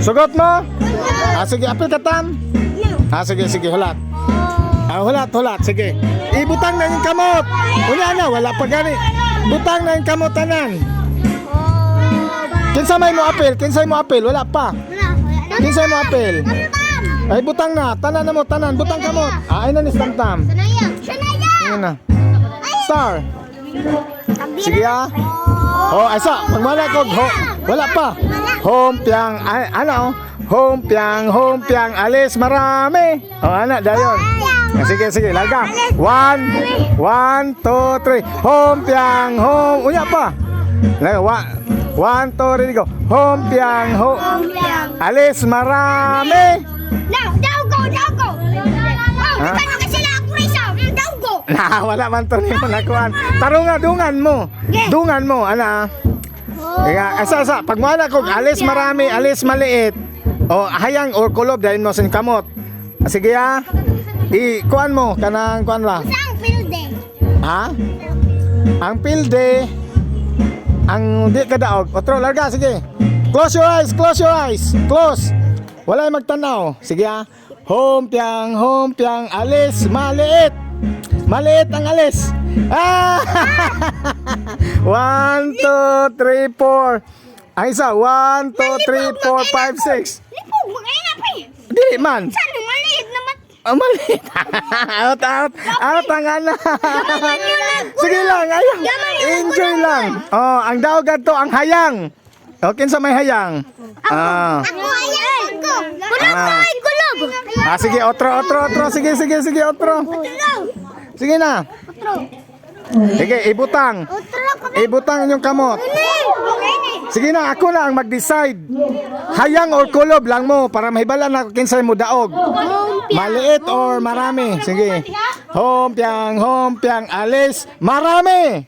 Sugot mo? Sige, apil ka tam. Sige, hulat. Hulat, sige. Ibutang na yung kamot. Una na, wala pa gani. Butang na yung kamot tanan. Kinsay mo apil, wala pa. Kinsay mo apil. Ay, butang na, tanan na mo, tanan. Butang kamot. Ay na ni Tam. Sige na. Star. Sige asa, pagmana ko, wala pa. Hompiang, hompiang, alis marami. Dayon. Sige, laga. 1, 2, 3. Hompiang, unya pa. Laga, 1, 2, 3, go. Hompiang, alis marami. Wala man to ni mo nakuan. Tarunga dungan mo ana. Asa pagmana ko alis marami, alis maliit. O hayang or kulob dahil mo sin kamot. Sige kuan mo kanang kuan la. Ang pilde. Ang pilde ang di kadaog. Otro larga sige. Close your eyes. Close. Wala magtanaw. Sige Hompiang, alis maliit. Maliit ang alis. 1, 2, 3, 4. Ang isa 1, 2, 3, 4, 5, 6. Lipog, magkaya pa eh. Dili man. Saan yung maliit naman? Maliit. Out ang ana. Sige lang, ayang. Enjoy lang. Ang daog to ang hayang. Kinsa may hayang? Ako hayang ko. Kulob. Sige, otro. Sige, otro. Sige na. Sige, ibutang yung kamot. Sige na, ako na ang mag-decide. Hayang or kulob lang mo para mahibala na kinsay mo daog. Maliit or marami. Sige. Hompiang, alis marami.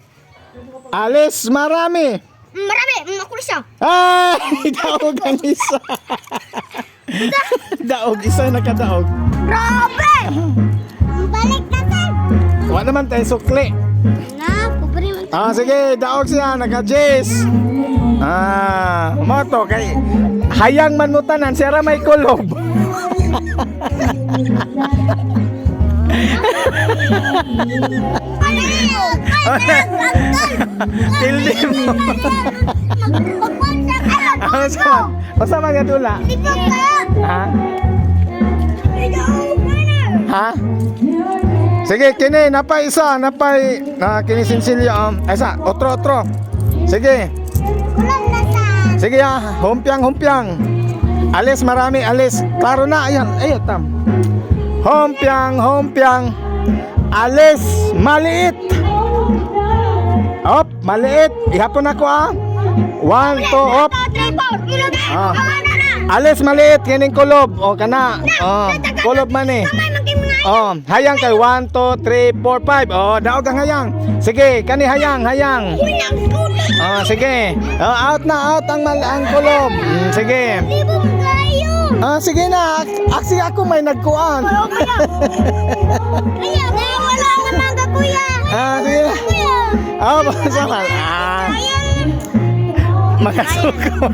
Marami, ako isa. Ay, daog ang isa. Daog, isa nakadaog. Grabe! Balik natin. Wala naman tayo sukli. Pupuri mo. Sige, daog siya, naka-jis. Moto, kay hayang man mo tanan, siya may kulob. Pildi mo. Basta mga dula. Sige, kini napay isa, kini sinsilyo isa, otro. Sige. Sige hompiang. Alis marami, alis. Klaro na, ayan, tam. Hompiang. Alis maliit. Maliit. Ihapon ako 1, 2, 3, 4. Alis maliit, kining kulob. Kana. Kulob man eh. Hayang kay 1, 2, 3, 4, 5. Daog ang hayang. Sige, kani hayang. Sige. Out ang kulob. Sige. Sige na. Aksi ako may nagkuan. Kaya wala naman ka kuya. Sige. Basta makasuko.